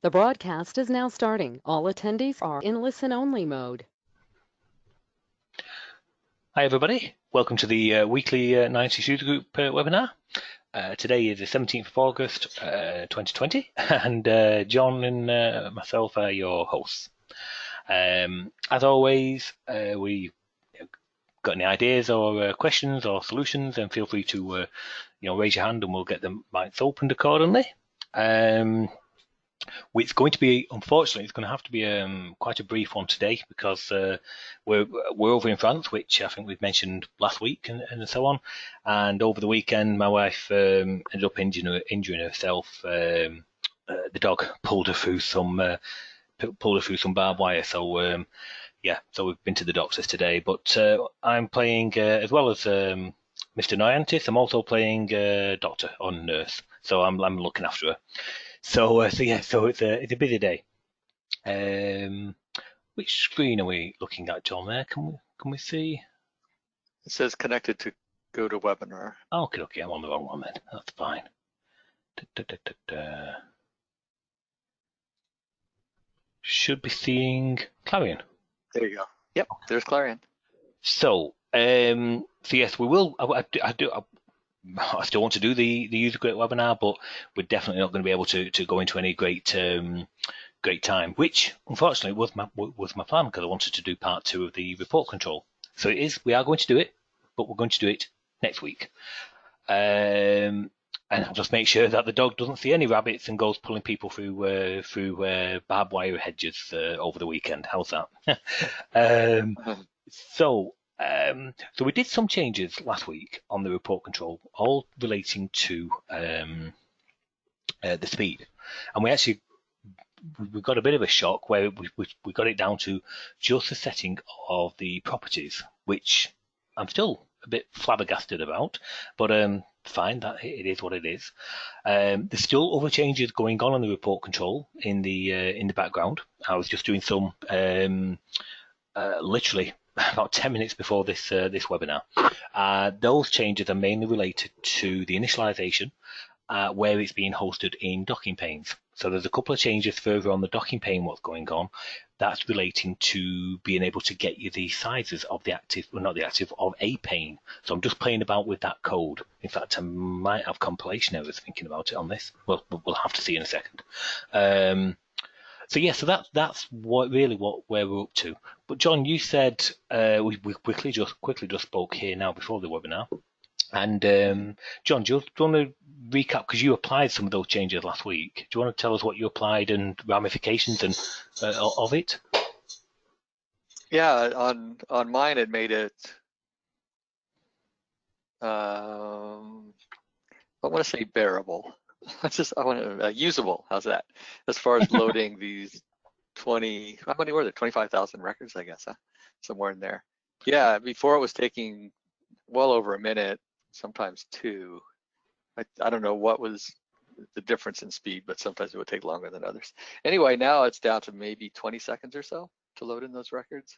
The broadcast is now starting. All attendees are in listen-only mode. Hi everybody, welcome to the weekly Noyantis Usergroup webinar. Today is the 17th of August 2020 and John and myself are your hosts. As always, we got any ideas or questions or solutions, then feel free to raise your hand and we'll get the mics opened accordingly. It's going to be, unfortunately, it's going to have to be quite a brief one today because we're over in France, which I think we've mentioned last week and so on. And over the weekend, my wife ended up injuring herself. The dog pulled her through some barbed wire. So so we've been to the doctors today. But I'm playing as well as Mr. Noyantis. I'm also playing doctor or nurse. So I'm looking after her. So it's a busy day. Which screen are we looking at, John? There, can we see? It says connected to go to webinar. Okay, I'm on the wrong one then. That's fine. Should be seeing Clarion. There you go. Yep, there's Clarion. So yes, we will. I still want to do the user group webinar, but we're definitely not going to be able to go into any great time, which unfortunately was my plan because I wanted to do part 2 of the report control. So we are going to do it, but we're going to do it next week. And I'll just make sure that the dog doesn't see any rabbits and goes pulling people through barbed wire hedges over the weekend. How's that? So we did some changes last week on the report control, all relating to the speed, and we got a bit of a shock where we got it down to just the setting of the properties, which I'm still a bit flabbergasted about, but fine, that it is what it is. There's still other changes going on the report control in the background. I was just doing some literally about 10 minutes before this webinar. Those changes are mainly related to the initialization, where it's being hosted in docking panes. So there's a couple of changes further on the docking pane what's going on. That's relating to being able to get you the sizes of the active, well, not the active, of a pane. So I'm just playing about with that code. In fact, I might have compilation errors thinking about it on this. Well, we'll have to see in a second. So that's where we're up to. But John, you said we quickly just spoke here now before the webinar. And John, do you want to recap, because you applied some of those changes last week? Do you want to tell us what you applied and ramifications and of it? Yeah, on mine it made it. I want to say bearable. I want to usable. How's that? As far as loading these 20, how many were there? 25,000 records, I guess, huh? Somewhere in there. Yeah, before it was taking well over a minute, sometimes 2. I don't know what was the difference in speed, but sometimes it would take longer than others. Anyway, now it's down to maybe 20 seconds or so to load in those records.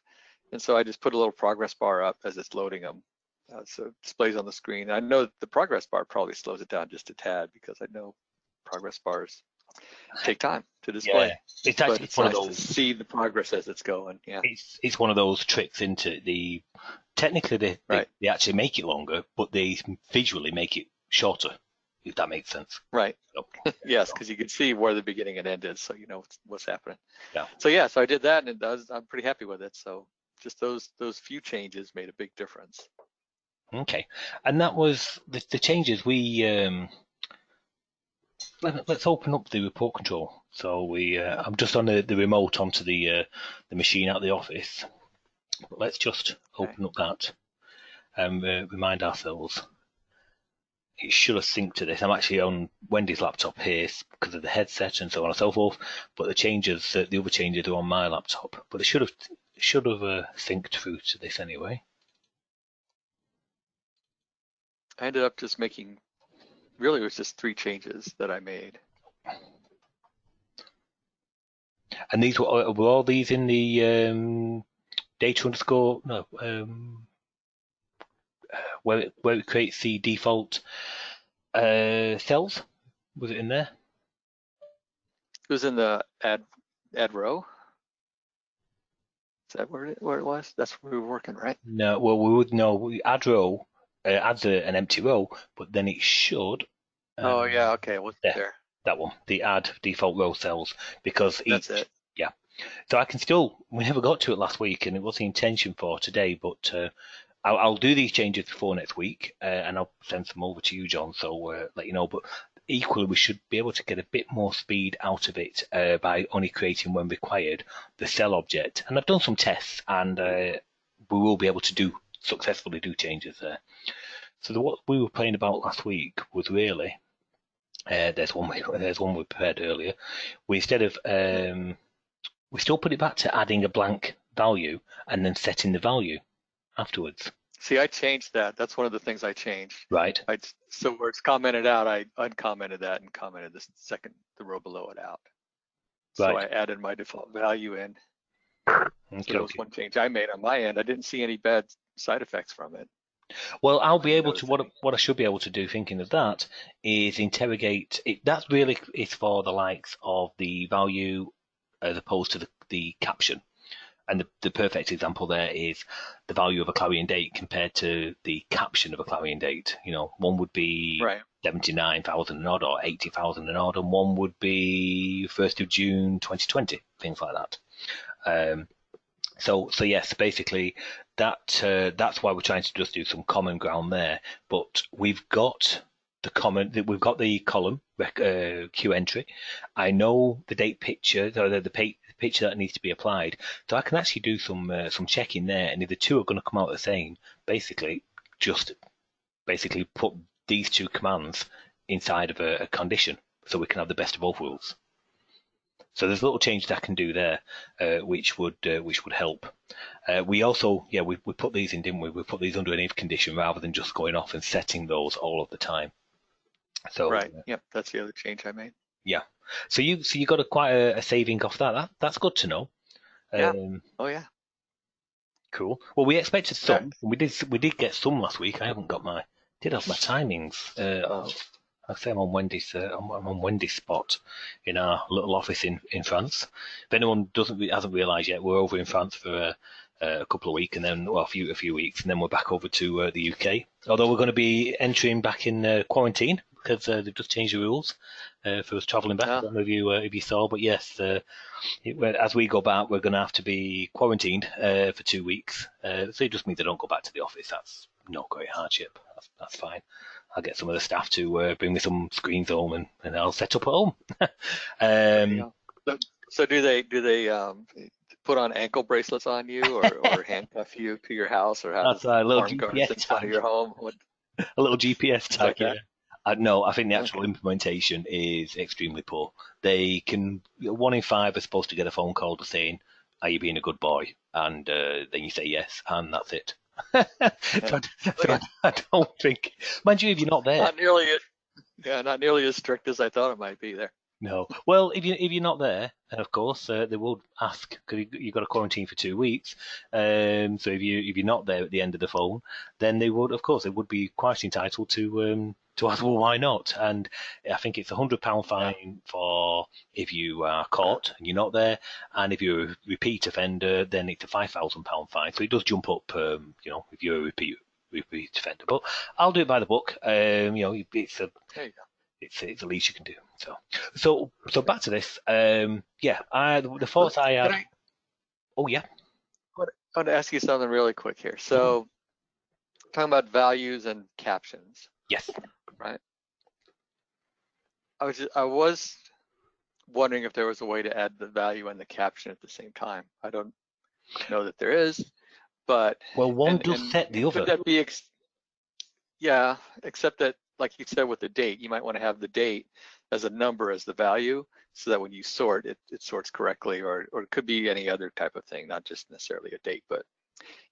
And so I just put a little progress bar up as it's loading them. So it displays on the screen. I know the progress bar probably slows it down just a tad because I know progress bars take time to display. Yeah, it's actually one of those. To see the progress as it's going. Yeah, it's one of those tricks into the. Technically, they actually make it longer, but they visually make it shorter. If that makes sense. Right. So, yes, because you can see where the beginning and end is, so you know what's happening. Yeah. So I did that, and I'm pretty happy with it. So just those few changes made a big difference. Okay, and that was the changes we. Let's open up the report control. So I'm just on the remote onto the machine at the office. But let's just open up that and remind ourselves. It should have synced to this. I'm actually on Wendy's laptop here because of the headset and so on and so forth. But the other changes are on my laptop. But it should have synced through to this anyway. I ended up just making. Really, it was just 3 changes that I made. And these were all these in the data underscore no where it creates the default cells. Was it in there? was in the add row. Is that where it was? That's where we were working, right? No, well, we would know. Add row adds an empty row, but then it should. Oh yeah, okay, what's there? That one, the add default row cells, because That's it. Yeah. So I can still. We never got to it last week, and it was the intention for today, but I'll do these changes before next week, and I'll send some over to you, John. So let you know. But equally, we should be able to get a bit more speed out of it by only creating, when required, the cell object. And I've done some tests, and we will be able to successfully do changes there. So what we were playing about last week was really there's one we prepared earlier. We instead of we still put it back to adding a blank value and then setting the value afterwards. See, I changed that. That's one of the things I changed. Right. So where it's commented out, I uncommented that and commented the row below it out. So Right. I added my default value in. Okay, So that was one change I made on my end. I didn't see any bad side effects from it. Well, I'll be able to, what I should be able to do, thinking of that, is interrogate it. That really is for the likes of the value as opposed to the caption. And the perfect example there is the value of a clarion date compared to the caption of a clarion date. You know, one would be Right. 79,000 and odd, or 80,000 and odd, and one would be 1st of June 2020, things like that. So yes, basically that's why we're trying to just do some common ground there. But we've got the column Q entry. I know the date picture, or the picture that needs to be applied, so I can actually do some checking there. And if the two are going to come out the same, basically put these two commands inside of a condition, so we can have the best of both worlds. So there's little changes I can do there, which would help. We also, we put these in, didn't we? We put these under an if condition rather than just going off and setting those all of the time. So right, yep, that's the other change I made. Yeah. So you got quite a saving off that. That's good to know. Yeah. Oh yeah. Cool. Well, we expected some. We did get some last week. I haven't got did have my timings. I say I'm on Wendy's. I'm on Wendy's spot in our little office in France. If anyone hasn't realised yet, we're over in France for a couple of weeks, and then a few weeks, and then we're back over to the UK. Although we're going to be entering back in quarantine because they've just changed the rules for us travelling back. I don't know if you saw, but yes, as we go back, we're going to have to be quarantined for 2 weeks. So it just means I don't go back to the office. That's not great hardship. That's fine. I'll get some of the staff to bring me some screens home, and I'll set up at home. So do they put on ankle bracelets on you, or handcuff you to your house, or have a little GPS in front of your home? A little GPS tag. Like that? No, I think the actual implementation is extremely poor. They can 1 in 5 are supposed to get a phone call saying, "Are you being a good boy?" And then you say yes, and that's it. So I don't think, mind you, if you're not there, not nearly as strict as I thought it might be there. No. Well, if you're not there, of course, they will ask, because you've got to quarantine for 2 weeks. So if you're not there at the end of the phone, then they would be quite entitled to ask, well, why not? And I think it's £100 fine for if you are caught and you're not there, and if you're a repeat offender, then it's a £5,000 fine. So it does jump up, if you're a repeat offender. But I'll do it by the book. It's a there you go. It's the least you can do. So back to this. The thoughts I had. Oh yeah. I want to ask you something really quick here. So, talking about values and captions. Yes. Right. I was wondering if there was a way to add the value and the caption at the same time. I don't know that there is, but one does set the other. Could that be? Except that, like you said, with the date, you might want to have the date as a number as the value, so that when you sort it sorts correctly, or it could be any other type of thing, not just necessarily a date. But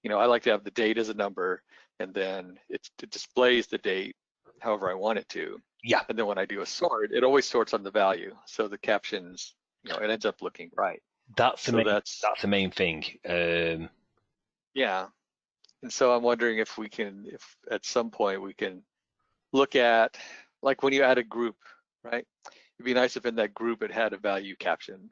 I like to have the date as a number, and then it displays the date however I want it to. Yeah. And then when I do a sort, it always sorts on the value, so the captions, it ends up looking right. That's the main thing. Yeah. And so I'm wondering if at some point we can look at, like when you add a group, right? It'd be nice if in that group it had a value caption,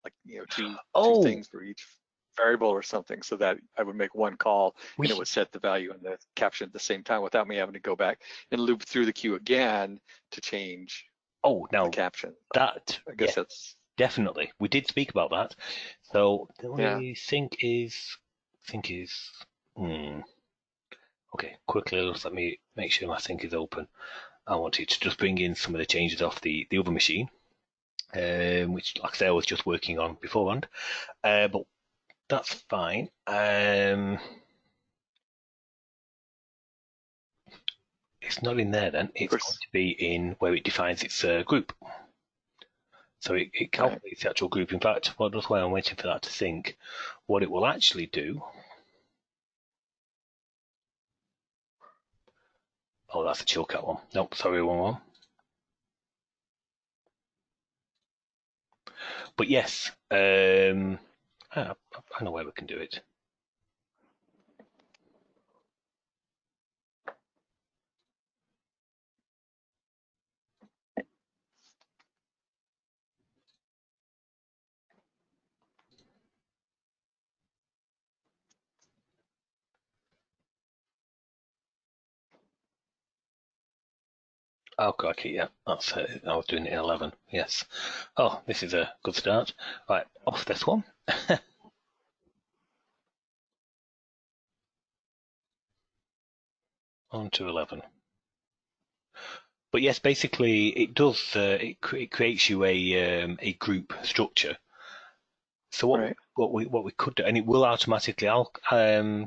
like two Oh, things for each variable or something, so that I would make one call and it would set the value and the caption at the same time without me having to go back and loop through the queue again to change the caption. That, I guess that's definitely. We did speak about that. So the yeah. only thing is, okay, quickly, let me make sure my sync is open. I wanted to just bring in some of the changes off the other machine, which, like I say, I was just working on beforehand. But that's fine. It's not in there then. It's going to be in where it defines its group. So it calculates the actual group. In fact, that's why I'm waiting for that to sync. What it will actually do. Oh, that's a Chilkat one. Nope, sorry, wrong one. But yes, I know where we can do it. Oh, crikey, yeah, that's it. I was doing it in 11, yes. Oh, this is a good start. Right, off this one. On to 11. But yes, basically, it does. It creates you a group structure. So what we could do, and it will automatically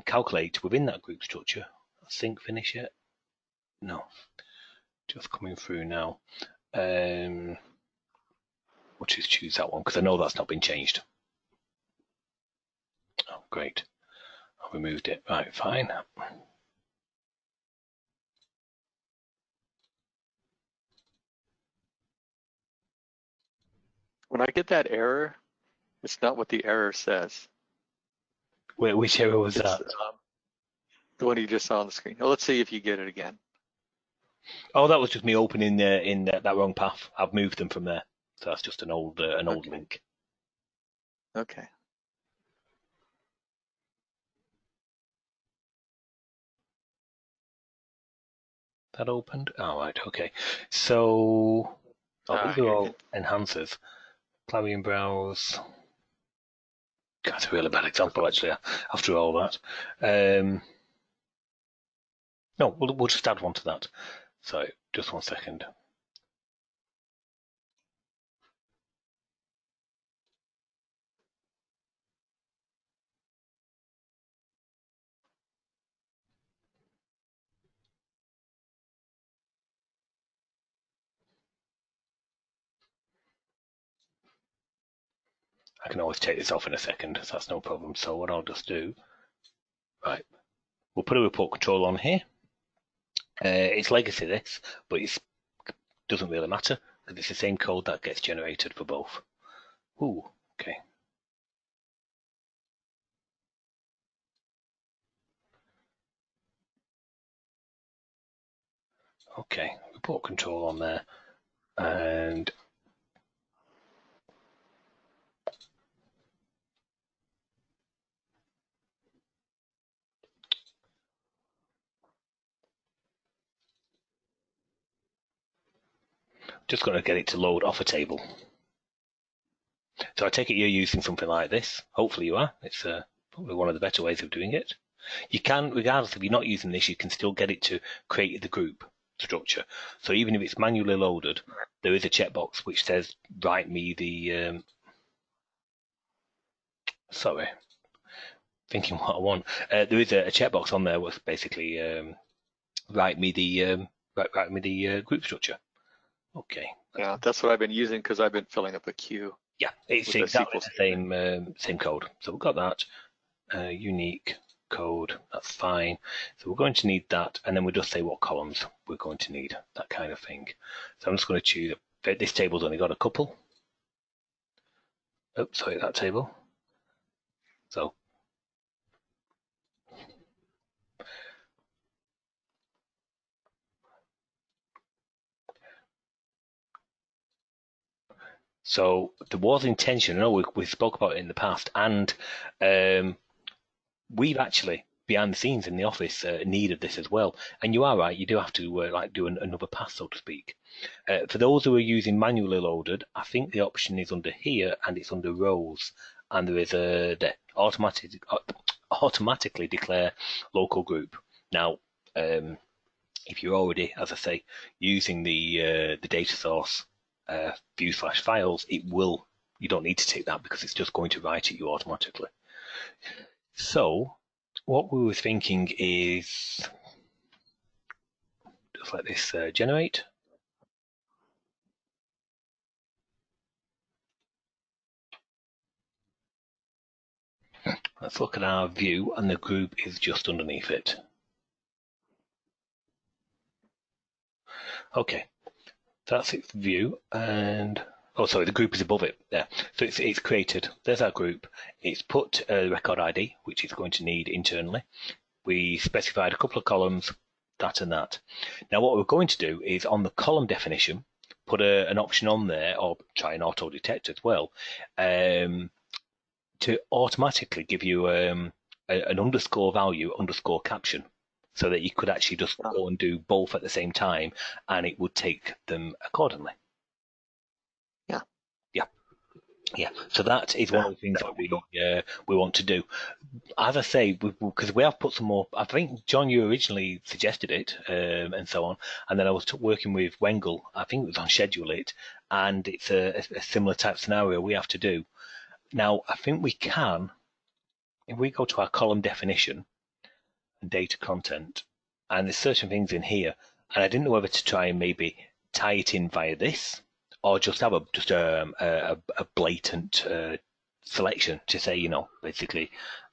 calculate within that group structure. Sync finish yet? No, just coming through now. We'll just choose that one because I know that's not been changed. Oh, great. I removed it. Right, fine. When I get that error, it's not what the error says. Wait, which error was that? The one you just saw on the screen. Well, let's see if you get it again. Oh, that was just me opening in that wrong path. I've moved them from there, so that's just an old link. Okay. That opened. Oh, right. Okay. So, these are all enhancers. Clarion browse. That's a really bad example, actually. After all that, no, we'll just add one to that. So, just 1 second. I can always take this off in a second, so that's no problem. So what I'll just do, right, we'll put a report control on here. It's legacy this, but it doesn't really matter because it's the same code that gets generated for both. Ooh, okay. Okay, report control on there, and just going to get it to load off a table. So I take it you're using something like this. Hopefully you are. It's probably one of the better ways of doing it. You can, regardless if you're not using this, you can still get it to create the group structure. So even if it's manually loaded, there is a checkbox which says, write me the, sorry, thinking what I want. There is a checkbox on there which basically write me the group structure. Okay. Yeah, that's what I've been using because I've been filling up a queue. Yeah, it's exactly the same code. So we've got that unique code. That's fine. So we're going to need that, and then we'll just say what columns we're going to need, that kind of thing. So I'm just going to choose. This table's only got a couple. Oh, sorry, that table. So So there was intention. I know we spoke about it in the past, and we've actually behind the scenes in the office needed this as well. And you are right, you do have to like do another pass, so to speak. For those who are using manually loaded, I think the option is under here and it's under rows, and there is the automatically declare local group. Now, if you're already, as I say, using the data source view/files, you don't need to take that because it's just going to write it you automatically. So what we were thinking is just let this generate. Let's look at our view, and the group is just underneath it. Okay, that's its view, and oh, sorry, the group is above it there. So it's created. There's our group. It's put a record ID, which it's going to need internally. We specified a couple of columns, that and that. Now what we're going to do is on the column definition, put an option on there, or try and auto detect as well, to automatically give you an underscore value, underscore caption, so that you could actually just go and do both at the same time, and it would take them accordingly. Yeah, so that is one of the things that we want to do. As I say, because we have put some more. I think John, you originally suggested it, and so on, and then I was working with Wengel. I think it was on Schedule It, and it's a similar type scenario we have to do. Now, I think we can, if we go to our column definition and data content, and there's certain things in here, and I didn't know whether to try and maybe tie it in via this, or just have a blatant selection to say, basically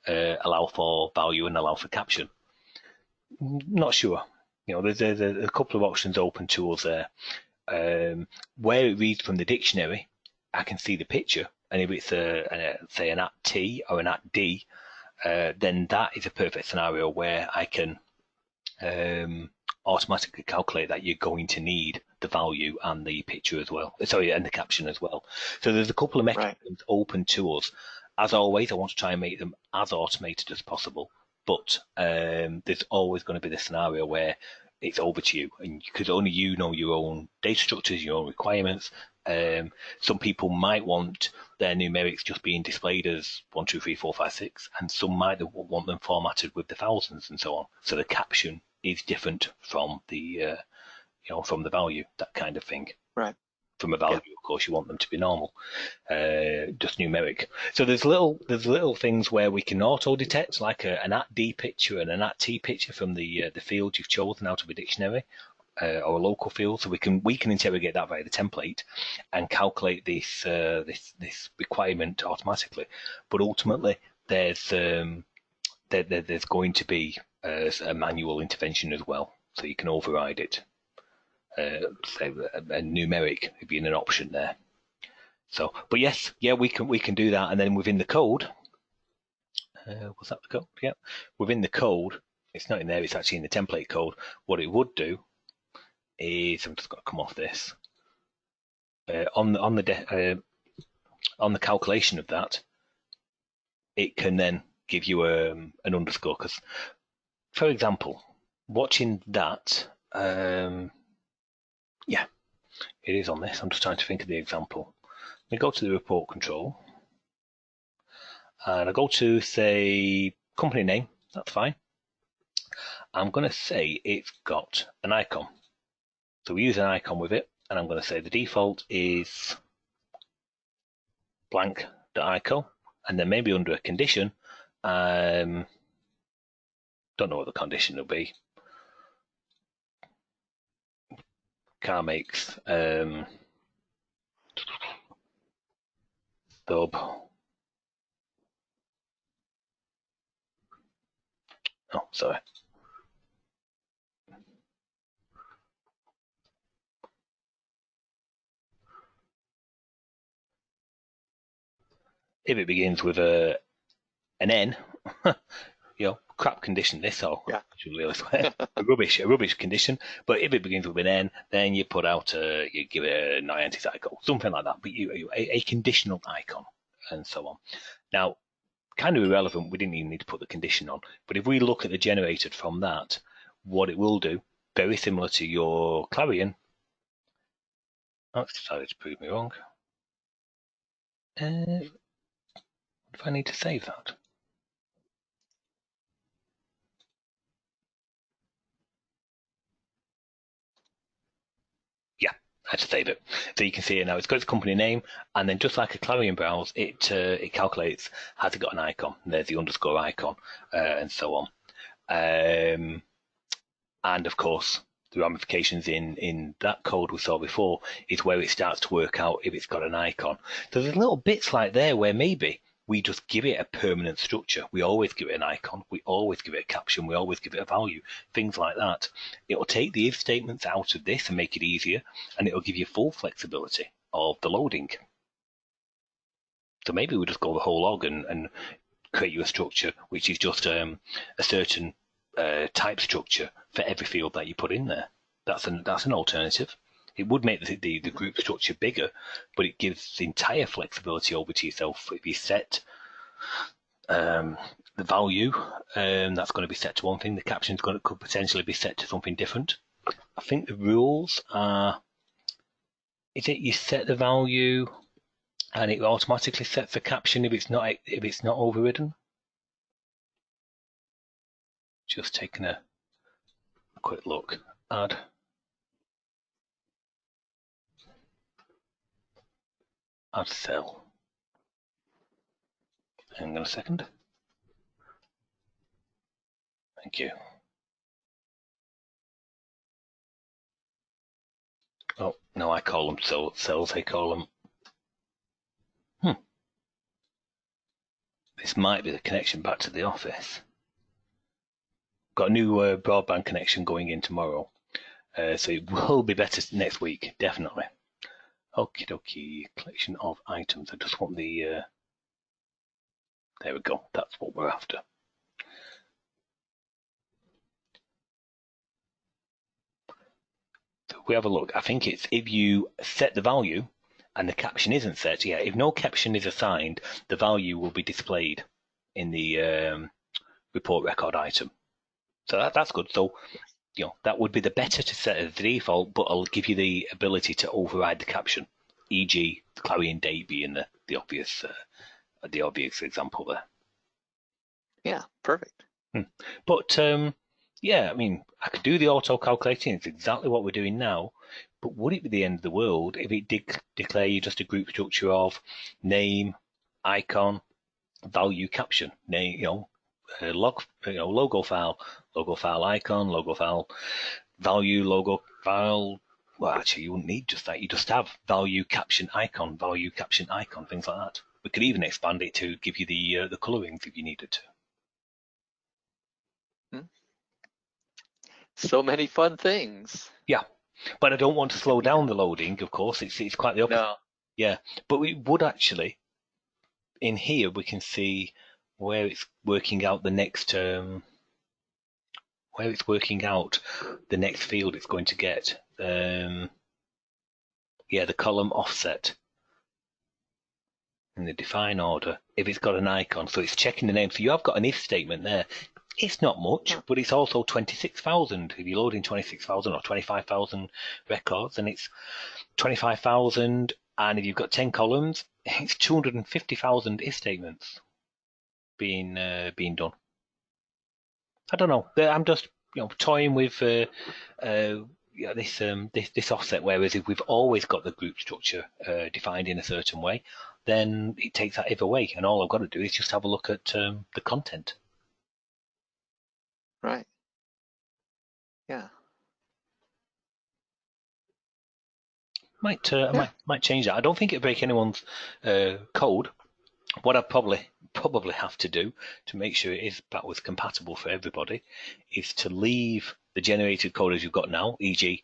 allow for value and allow for caption. Not sure. There's a couple of options open to us there. Where it reads from the dictionary, I can see the picture, and if it's say an @T or an @D, then that is a perfect scenario where I can automatically calculate that you're going to need the value and the picture as well. Sorry, and the caption as well. So there's a couple of mechanisms open to us. As always, I want to try and make them as automated as possible, but there's always going to be the scenario where it's over to you, and because only you know your own data structures, your own requirements. Some people might want their numerics just being displayed as 1, 2, 3, 4, 5, 6, and some might want them formatted with the thousands and so on. So the caption is different from the from the value, that kind of thing. Right. From a value, of course, you want them to be normal, just numeric. So there's little things where we can auto detect, like an @D picture and an @T picture from the field you've chosen out of a dictionary, or a local field. So we can interrogate that via the template and calculate this requirement automatically. But ultimately, there's going to be a manual intervention as well, so you can override it. Say a numeric being an option there. So, but yes, we can do that, and then within the code, was that the code? Yeah, within the code, it's not in there. It's actually in the template code. What it would do is, I'm just going to come off this. On the calculation of that, it can then give you an underscore. Because, for example, watching that. Yeah, it is on this. I'm just trying to think of the example. I go to the report control, and I go to, say, company name. That's fine. I'm going to say it's got an icon. So we use an icon with it, and I'm going to say the default is blank.icon, and then maybe under a condition, don't know what the condition will be. Car makes dub. Oh, sorry. If it begins with an N, crap condition, this, or Yeah. a rubbish condition. But if it begins with an N, then you put out you give it a Noyantis icon, something like that. But a conditional icon, and so on. Now, kind of irrelevant, we didn't even need to put the condition on. But if we look at the generated from that, what it will do, very similar to your Clarion. Oh, it's decided to prove me wrong. If I need to save that. Yeah, I had to save it. So you can see it now. It's got its company name, and then just like a Clarion browse, it calculates has it got an icon. There's the underscore icon, and so on. And of course, the ramifications in that code we saw before is where it starts to work out if it's got an icon. So there's little bits like there where maybe we just give it a permanent structure. We always give it an icon. We always give it a caption. We always give it a value. Things like that. It'll take the if statements out of this and make it easier, and it'll give you full flexibility of the loading. So maybe we just go the whole log and create you a structure which is just a certain type structure for every field that you put in there. That's an alternative. It would make the group structure bigger, but it gives the entire flexibility over to yourself. If you set the value, that's going to be set to one thing. The caption could potentially be set to something different. I think the rules are: is it you set the value and it automatically sets the caption if it's not overridden? Just taking a quick look. Add cell. Hang on a second. Thank you. Oh, no, I call them cells. I call them. This might be the connection back to the office. Got a new broadband connection going in tomorrow. So it will be better next week, definitely. Okie dokie, collection of items. I just want the, there we go, that's what we're after. So if we have a look, I think it's if you set the value and the caption isn't set, yeah, if no caption is assigned, the value will be displayed in the report record item. So that's good. So, that would be the better to set as the default, but I'll give you the ability to override the caption, e.g. the Clarion date being the obvious example there. Yeah, perfect. But yeah, I mean, I could do the auto calculating. It's exactly what we're doing now. But would it be the end of the world if it did declare you just a group structure of name, icon, value, caption, name, logo file icon, logo file value, logo file. Well, actually, you wouldn't need just that. You just have value, caption, icon, things like that. We could even expand it to give you the colorings if you needed to. So many fun things. Yeah, but I don't want to slow down the loading. Of course, it's quite the opposite. No. Yeah, but we would actually. In here, we can see where it's working out the next field it's going to get. Yeah, the column offset in the define order. If it's got an icon, so it's checking the name. So you have got an if statement there. It's not much, but it's also 26,000. If you're loading 26,000 or 25,000 records, and it's 25,000, and if you've got 10 columns, it's 250,000 if statements being done. I don't know. I'm just toying with this offset. Whereas if we've always got the group structure defined in a certain way, then it takes that if away, and all I've got to do is just have a look at the content. Right. Yeah. Might change that. I don't think it'll break anyone's code. What I probably have to do to make sure it is backwards compatible for everybody is to leave the generated code as you've got now, e.g.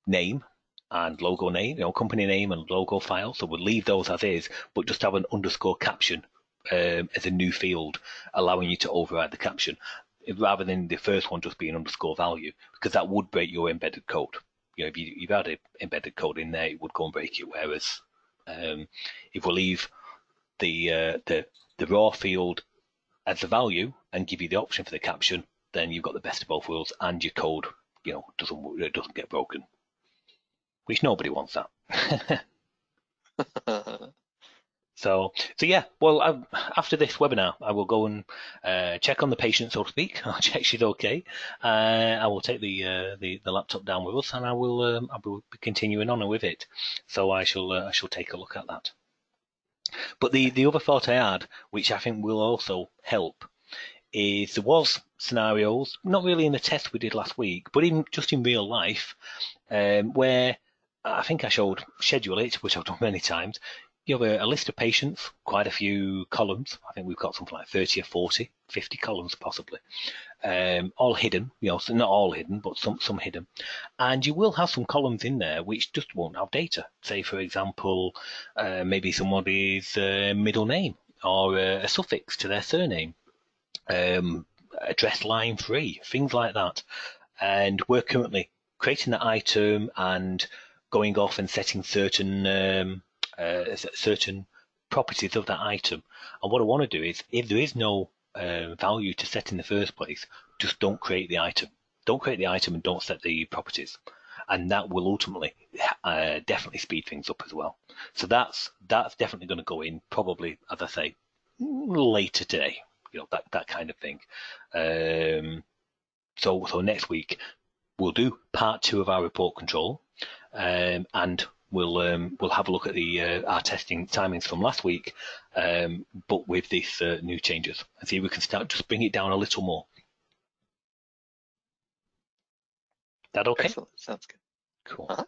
name and logo name, company name and logo file. So we'll leave those as is, but just have an underscore caption as a new field, allowing you to override the caption, rather than the first one just being underscore value, because that would break your embedded code. If you've had an embedded code in there, it would go and break it. Whereas if we leave the raw field as the value and give you the option for the caption, then you've got the best of both worlds, and your code, doesn't get broken, which nobody wants that. So yeah, well, after this webinar, I will go and check on the patient, so to speak. I'll check she's okay. I will take the laptop down with us, and I will be continuing on with it. So I shall take a look at that. But the other thought I had, which I think will also help, is there was scenarios, not really in the test we did last week, but just in real life, where I think I showed schedule it, which I've done many times. You have a list of patients, quite a few columns. I think we've got something like 30 or 40, 50 columns possibly, all hidden, so not all hidden, but some hidden. And you will have some columns in there which just won't have data. Say, for example, maybe somebody's middle name or a suffix to their surname, address line 3, things like that. And we're currently creating that item and going off and setting certain properties of that item. And what I want to do is, if there is no value to set in the first place, just don't create the item. Don't create the item and don't set the properties. And that will ultimately definitely speed things up as well. So that's definitely going to go in, probably, as I say, later today. That kind of thing. So next week we'll do part 2 of our report control, and we'll have a look at our testing timings from last week, but with these new changes, and see if we can just bring it down a little more. That okay? Excellent. Sounds good. Cool.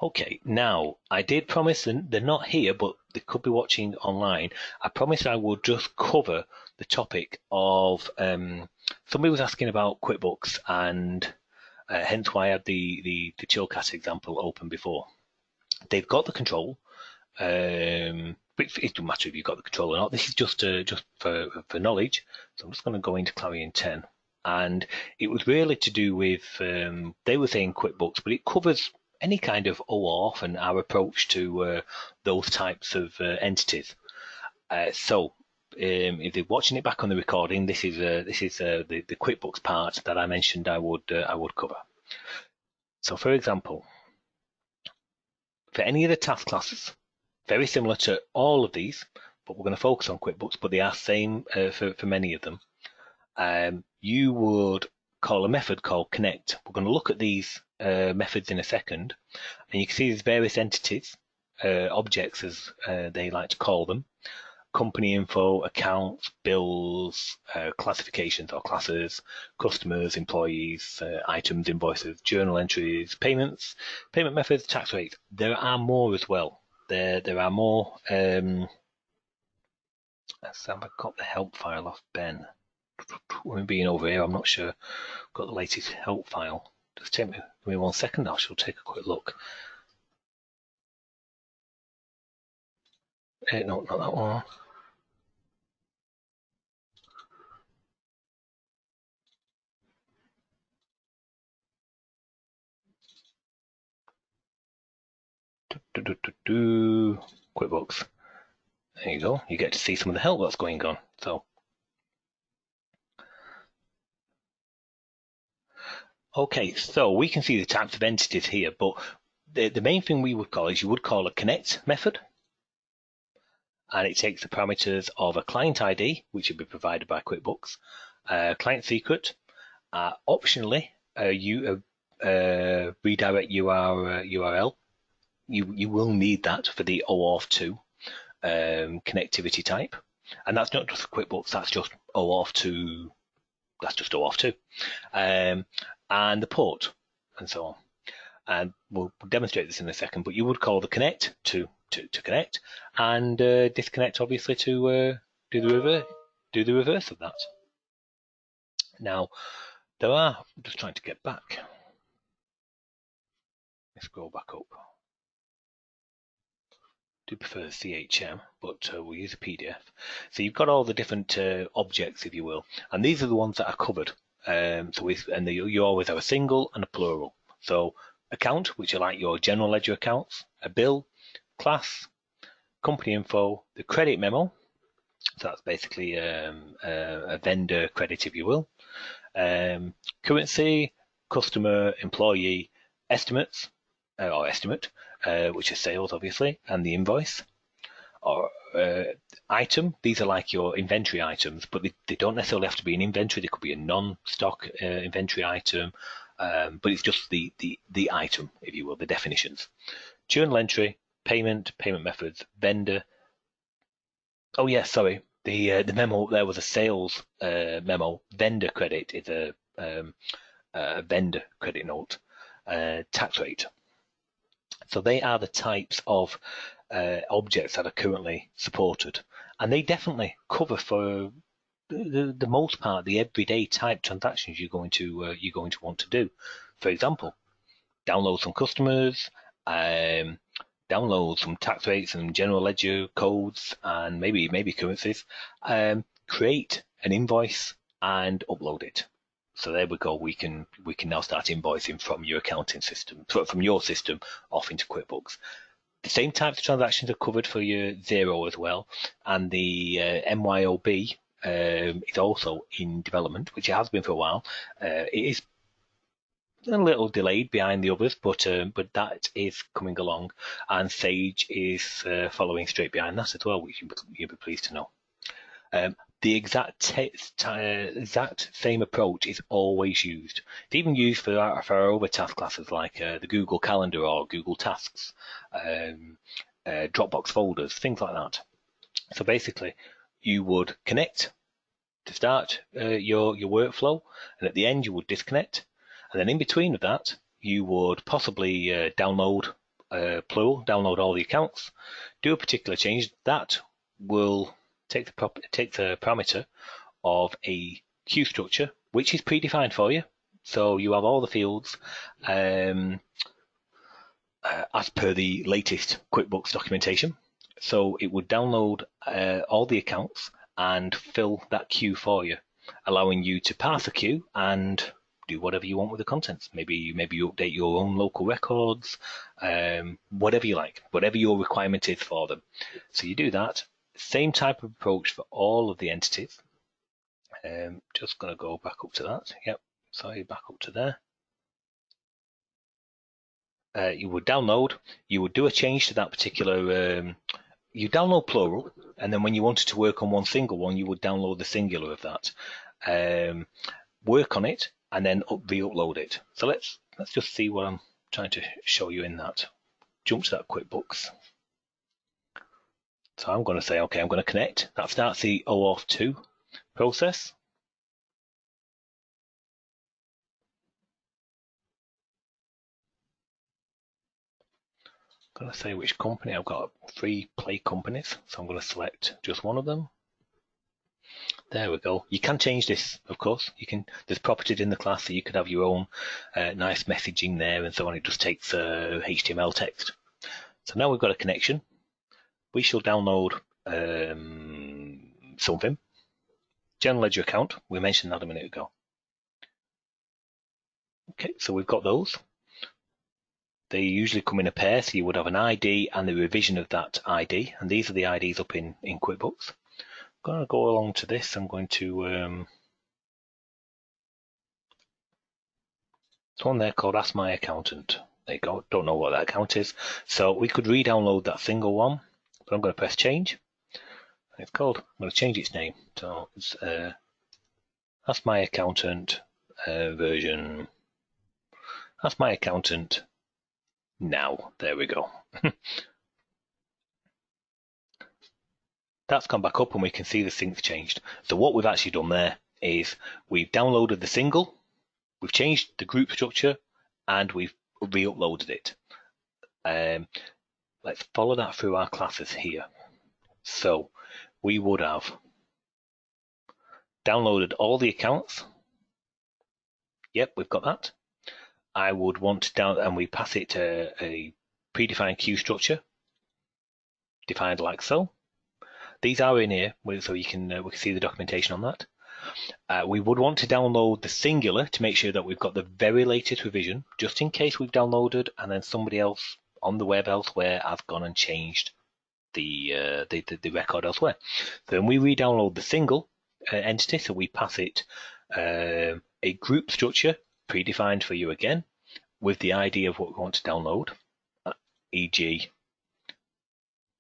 Okay, now I did promise, and they're not here, but they could be watching online. I promised I would just cover the topic of somebody was asking about QuickBooks, and hence why I had the Chilkat example open before. They've got the control. It doesn't matter if you've got the control or not. This is just for knowledge. So I'm just going to go into Clarion 10. And it was really to do with, they were saying QuickBooks, but it covers any kind of OAuth and our approach to those types of entities. So if they're watching it back on the recording, this is the QuickBooks part that I mentioned I would cover. So for example, for any of the task classes, very similar to all of these, but we're going to focus on QuickBooks, but they are same for many of them. You would call a method called connect. We're going to look at these methods in a second, and you can see there's various entities, objects as they like to call them: company info, accounts, bills, classifications or classes, customers, employees, items, invoices, journal entries, payments, payment methods, tax rates. There are more as well. There are more. Let's have got the help file off Ben. With being over here, I'm not sure. Got the latest help file. Just give me 1 second. I shall take a quick look. No, not that one. QuickBooks. There you go. You get to see some of the help that's going on. So, okay, so we can see the types of entities here, but the main thing we would call is you would call a connect method, and it takes the parameters of a client ID, which would be provided by QuickBooks, client secret, optionally redirect URL. You will need that for the OAuth 2 connectivity type, and that's not just QuickBooks. That's just OAuth 2. That's just OAuth 2, and the port, and so on. And we'll demonstrate this in a second. But you would call the connect to connect, and disconnect obviously to do the reverse of that. Now there are. I'm just trying to get back. Let's scroll back up. do prefer the CHM, but we'll use a PDF. So you've got all the different objects, if you will, and these are the ones that are covered. You always have a single and a plural. So account, which are like your general ledger accounts, a bill, class, company info, the credit memo. So that's basically a vendor credit, if you will. Currency, customer, employee, estimates, or estimate, which is sales, obviously, and the invoice. Or item, these are like your inventory items, but they don't necessarily have to be an inventory. They could be a non-stock inventory item, but it's just the item, if you will, the definitions. Journal entry, payment methods, vendor. Oh yes, sorry. The memo there was a sales memo. Vendor credit is a vendor credit note. Tax rate. So they are the types of objects that are currently supported, and they definitely cover for the most part the everyday type transactions you're going to want to do. For example, download some customers, download some tax rates and general ledger codes, and maybe currencies. Create an invoice and upload it. So there we go. We can now start invoicing from your accounting system, from your system off into QuickBooks. The same types of transactions are covered for your Xero as well, and the MYOB is also in development, which it has been for a while. It is a little delayed behind the others, but that is coming along, and Sage is following straight behind that as well, which you'll be pleased to know. The exact same approach is always used. It's even used for our other task classes like the Google Calendar or Google Tasks, Dropbox folders, things like that. So basically, you would connect to start your workflow, and at the end you would disconnect, and then in between of that you would possibly download plural, download all the accounts, do a particular change that will take the parameter of a queue structure, which is predefined for you. So you have all the fields as per the latest QuickBooks documentation. So it would download all the accounts and fill that queue for you, allowing you to pass the queue and do whatever you want with the contents. Maybe you update your own local records, whatever you like, whatever your requirement is for them. So you do that. Same type of approach for all of the entities. Just going to go back up to that. Yep, sorry, back up to there. You would download, you would do a change to that particular, you download plural, and then when you wanted to work on one single one, you would download the singular of that. Work on it, and then re-upload it. So let's just see what I'm trying to show you in that. Jump to that QuickBooks. So I'm going to say, okay, I'm going to connect. That starts the OAuth 2 process. I'm going to say which company. I've got 3 play companies, so I'm going to select just one of them. There we go. You can change this, of course. There's properties in the class, so you could have your own nice messaging there and so on. It just takes HTML text. So now we've got a connection. We shall download something. General ledger account, we mentioned that a minute ago. Okay, so we've got those. They usually come in a pair, so you would have an ID and the revision of that ID, and these are the IDs up in QuickBooks. I'm going to go along to this. I'm going to there's one there called Ask My Accountant. There you go. Don't know what that account is, so we could re-download that single one. But I'm going to press change. It's called. I'm going to change its name. So it's Ask My Accountant version. Ask My Accountant now. There we go. That's gone back up and we can see the sync's changed. So what we've actually done there is we've downloaded the single, we've changed the group structure, and we've re-uploaded it. Let's follow that through our classes here. So we would have downloaded all the accounts. Yep, we've got that. I would want to and we pass it to a predefined queue structure. defined like so. These are in here, so we can see the documentation on that. We would want to download the singular to make sure that we've got the very latest revision, just in case we've downloaded and then somebody else on the web elsewhere has gone and changed the record elsewhere. So then we re-download the single entity, so we pass it a group structure predefined for you again with the ID of what we want to download, e.g.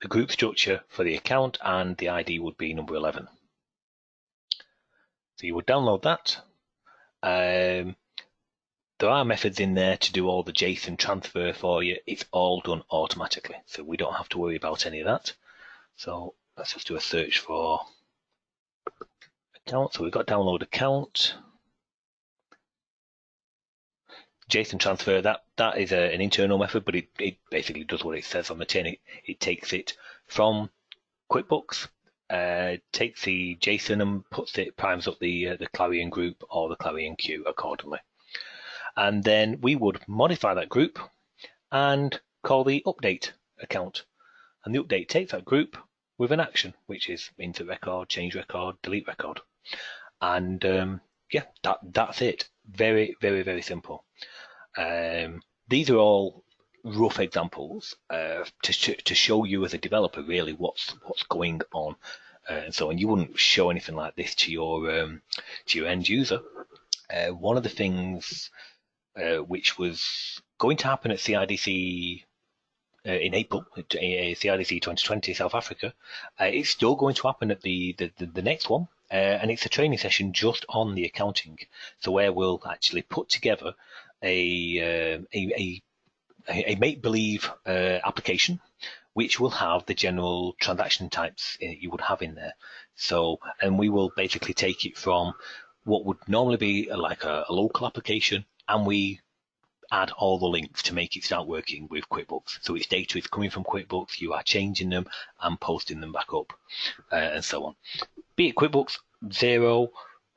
the group structure for the account, and the ID would be number 11. So you would download that. There are methods in there to do all the JSON transfer for you. It's all done automatically, so we don't have to worry about any of that. So let's just do a search for account. So we've got download account. JSON transfer, that is an internal method, but it basically does what it says on the tin. It takes it from QuickBooks, takes the JSON and primes up the Clarion group or the Clarion queue accordingly. And then we would modify that group and call the update account. And the update takes that group with an action, which is insert record, change record, delete record. And yeah, that's it. Very, very, very simple. These are all rough examples to show you as a developer really what's going on. And so on, you wouldn't show anything like this to your end user. One of the things which was going to happen at CIDC in April, CIDC 2020 South Africa, it's still going to happen at the next one, and it's a training session just on the accounting. So where we'll actually put together a make-believe application, which will have the general transaction types you would have in there. So, and we will basically take it from what would normally be like a local application, and we add all the links to make it start working with QuickBooks. So its data is coming from QuickBooks, you are changing them and posting them back up, and so on. Be it QuickBooks 0,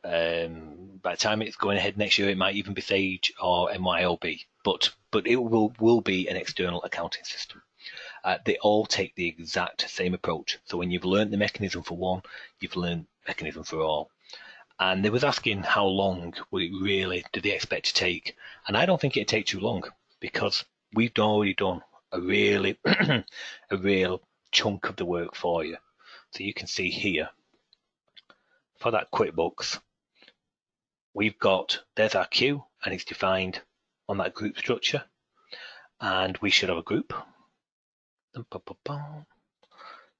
by the time it's going ahead next year, it might even be Sage or MYOB, but it will be an external accounting system. They all take the exact same approach. So when you've learned the mechanism for one, you've learned mechanism for all. And they was asking how long would it really do they expect to take, and I don't think it'd take too long, because we've already done a really a real chunk of the work for you. So you can see here for that QuickBooks, there's our queue, and it's defined on that group structure, and we should have a group.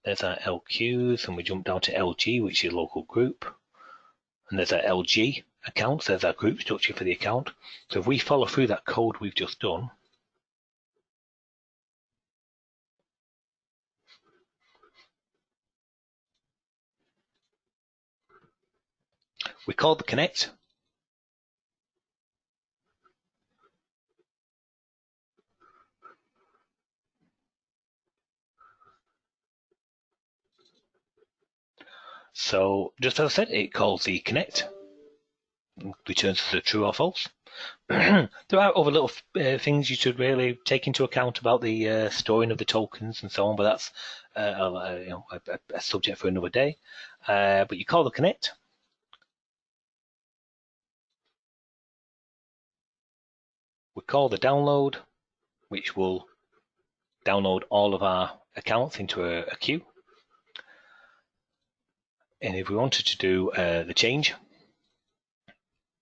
There's our LQs, and we jump down to LG, which is local group. And there's our LG account, so there's our group structure for the account. So if we follow through that code we've just done, we call the connect. So just as I said, it calls the connect, returns the true or false. There are other little things you should really take into account about the storing of the tokens and so on, but that's a subject for another day. But you call the connect. We call the download, which will download all of our accounts into a queue. And if we wanted to do the change,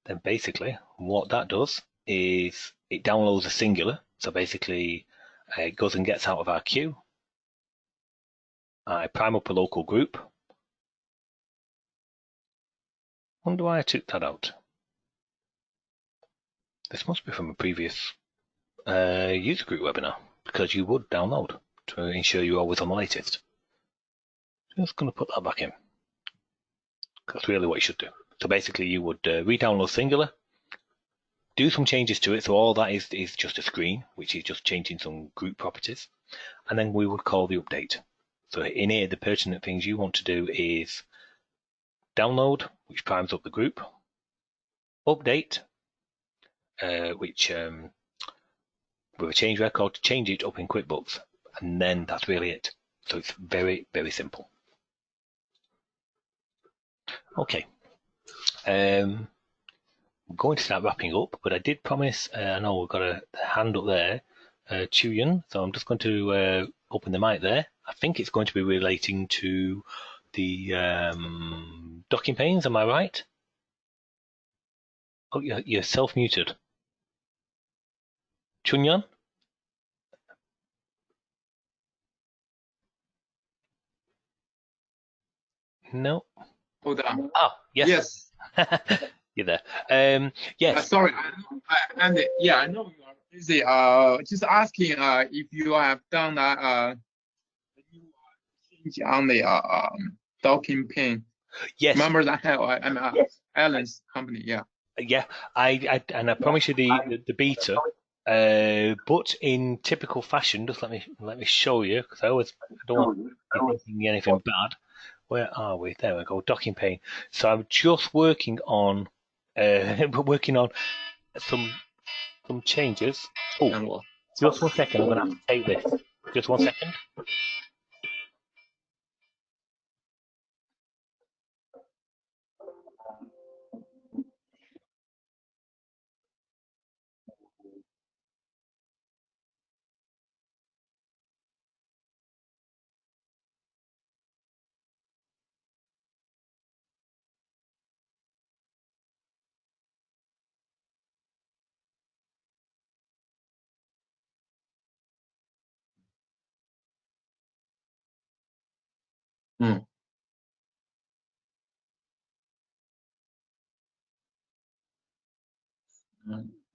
then basically what that does is it downloads a singular. So basically it goes and gets out of our queue. I prime up a local group. Wonder why I took that out. This must be from a previous user group webinar, because you would download to ensure you're always on the latest. Just going to put that back in. That's really what you should do. So basically you would re-download singular, do some changes to it. So all that is just a screen, which is just changing some group properties. And then we would call the update. So in here, the pertinent things you want to do is download, which primes up the group, update, which with a change record to change it up in QuickBooks. And then that's really it. So it's very, very simple. Okay. I'm going to start wrapping up, but I did promise, I know we've got a hand up there, Chuyun, so I'm just going to open the mic there. I think it's going to be relating to the docking panes, am I right? Oh, you're self-muted. Chunyan? No? Hold on. Oh, yes. Yes. You're there. Yes. Sorry. I know you are busy. Just asking if you have done that change on the docking pin. Yes. Remember that? Yes. Alan's company. Yeah. Yeah. I promise you the beta. But in typical fashion, just let me show you, because I don't want you thinking anything bad. Where are we? There we go. Docking pane. So I'm just working on some changes. Oh, just 1 second. I'm gonna have to take this. Just 1 second.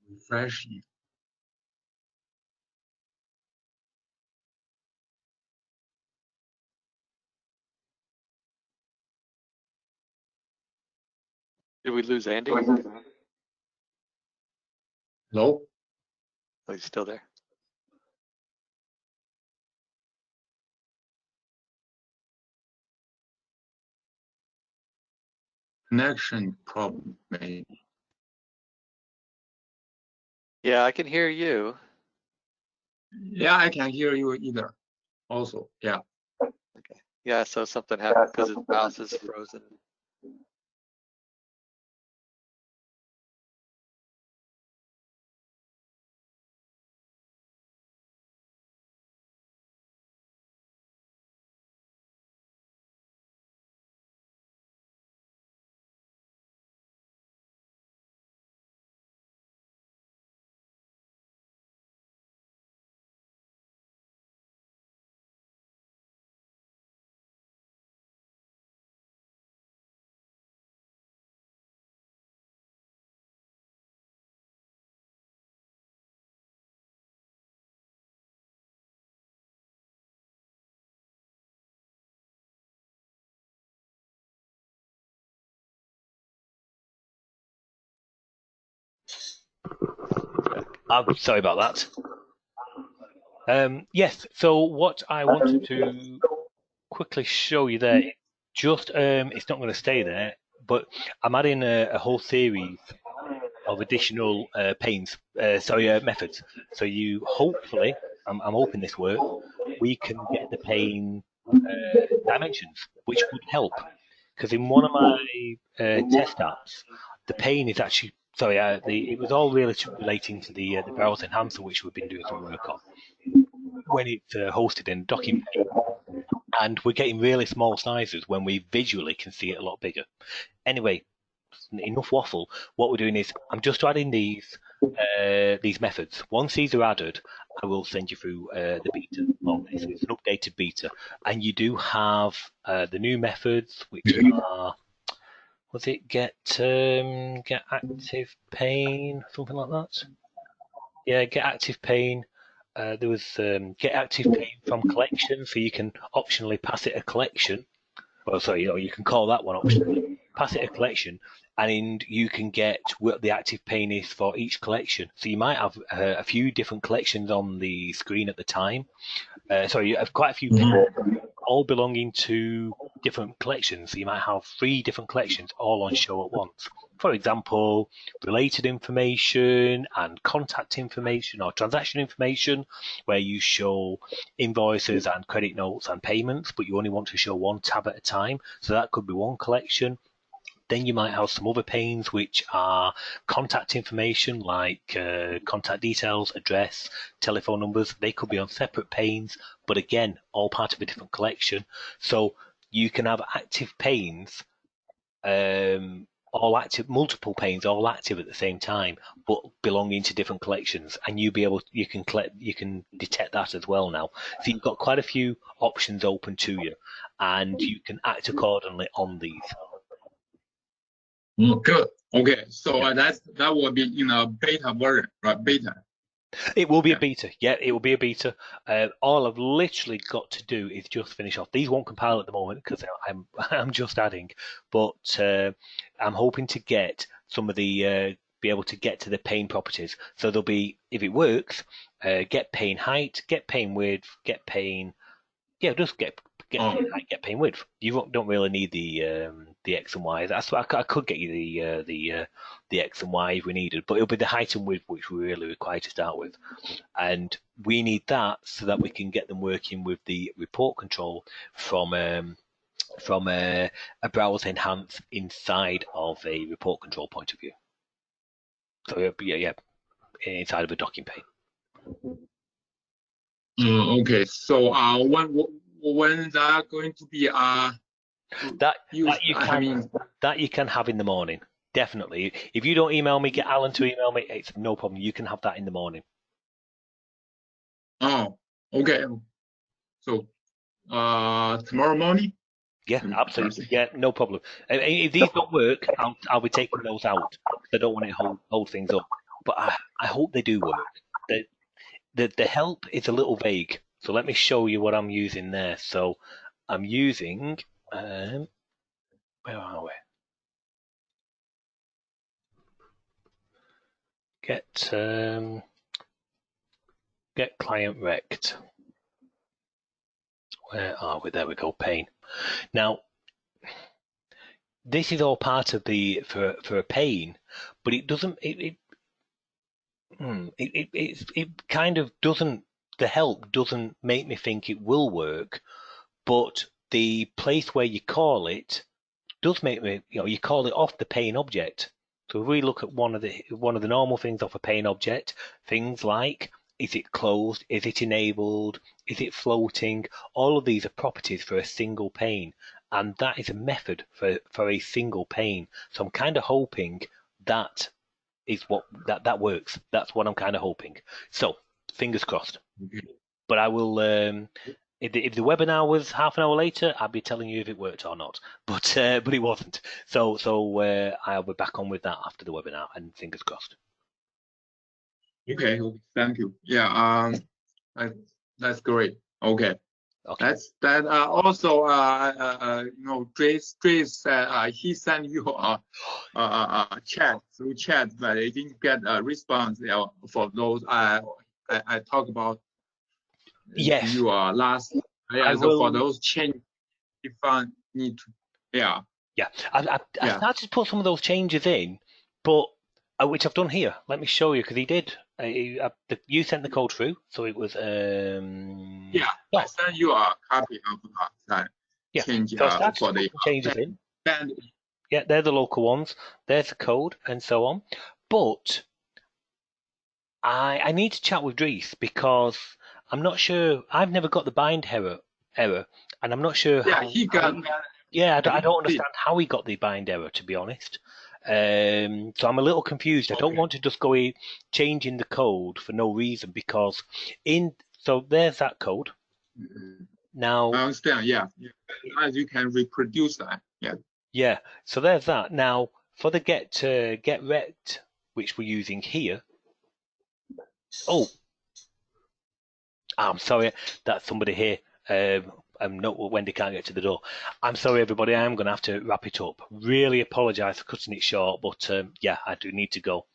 Refreshing. Did we lose Andy? No. Oh, he's still there. Connection problem, maybe. Yeah, I can hear you. Yeah, I can hear you either. Also, yeah. Okay. Yeah, so something happened because his mouse is frozen. I'm sorry about that. Yes. So what I wanted to quickly show you there, it's not going to stay there, but I'm adding a whole series of additional methods. So you hopefully, I'm hoping this works. We can get the pane dimensions, which would help, because in one of my test apps, the pane is actually it was all really relating to the browse enhancer, which we've been doing some work on when it's hosted in docking pane, and we're getting really small sizes when we visually can see it a lot bigger. Anyway, enough waffle. What we're doing is I'm just adding these methods. Once these are added, I will send you through the beta. Well, it's an updated beta, and you do have the new methods, which are get active pane, something like that. Yeah, get active pane. There was get active pane from collection, so you can optionally pass it a collection. Well, sorry, you can call that one optionally. Pass it a collection, and you can get what the active pane is for each collection. So you might have a few different collections on the screen at the time. You have quite a few panes all belonging to different collections. So you might have 3 different collections all on show at once. For example, related information and contact information or transaction information, where you show invoices and credit notes and payments, but you only want to show one tab at a time. So that could be one collection. Then you might have some other panes which are contact information, like contact details, address, telephone numbers. They could be on separate panes, but again, all part of a different collection. So you can have active panes, all active, multiple panes, all active at the same time, but belonging to different collections, and you can detect that as well now. So you've got quite a few options open to you, and you can act accordingly on these. Good. Okay. So that will be in a beta version, right? Beta. It will be a beta. Yeah, it will be a beta. All I've literally got to do is just finish off. These won't compile at the moment because I'm just adding, but I'm hoping to get some of the be able to get to the pane properties. So there'll be, if it works, get pane height, get pane width, get pane. Yeah, just get pane height, get pane width. You don't really need the X and Y. That's what I could get you the X and Y if we needed, but it'll be the height and width which we really require to start with, and we need that so that we can get them working with the report control from a browser enhance inside of a report control point of view. So yeah, inside of a docking pane. Okay. So when that going to be that you can have in the morning. Definitely. If you don't email me, get Alan to email me. It's no problem. You can have that in the morning. Oh, okay. So tomorrow morning? Yeah, absolutely. Yeah, no problem. If these don't work, I'll be taking those out. I don't want to hold things up. But I hope they do work. The help is a little vague. So let me show you what I'm using there. So I'm using, where are we? Get client rect. Where are we? There we go. Pane. Now, this is all part of the for a pane, but it doesn't. It kind of doesn't. The help doesn't make me think it will work, but the place where you call it does make me. You call it off the pane object. So if we look at one of the normal things off a pane object, things like, is it closed? Is it enabled? Is it floating? All of these are properties for a single pane, and that is a method for a single pane. So I'm kind of hoping that is that works. That's what I'm kind of hoping. So fingers crossed. But I will. If the webinar was half an hour later, I'd be telling you if it worked or not. But it wasn't. So I'll be back on with that after the webinar, and fingers crossed. Okay, thank you. Yeah, that's great. Okay. That also Dre said he sent you a chat through chat, but I didn't get a response for those I talked about. Yes. You are last. Yeah. So for those changes, if I need to, yeah. I started to put some of those changes in, but which I've done here. Let me show you, because he did. You sent the code through, so it was. Yeah, I sent you a copy of that change so I started for to put the changes in. Yeah, they're the local ones. There's the code and so on. But I need to chat with Dries, because I'm not sure. I've never got the bind error, and I'm not sure. Yeah, he got. Yeah, I don't understand how he got the bind error, to be honest. So I'm a little confused. I don't want to just go changing the code for no reason, because so there's that code. Now I understand. Yeah, as you can reproduce that. Yeah. Yeah. So there's that. Now for the get rect, which we're using here. Oh, I'm sorry. That's somebody here. No, Wendy can't get to the door. I'm sorry, everybody. I am going to have to wrap it up. Really apologise for cutting it short, but yeah, I do need to go.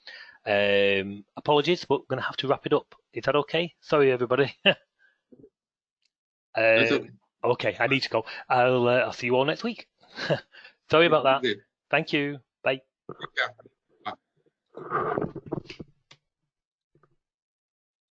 Apologies, but we're going to have to wrap it up. Is that okay? Sorry, everybody. That's okay. Okay, I need to go. I'll see you all next week. Sorry about that. Good. Thank you. Bye. Yeah.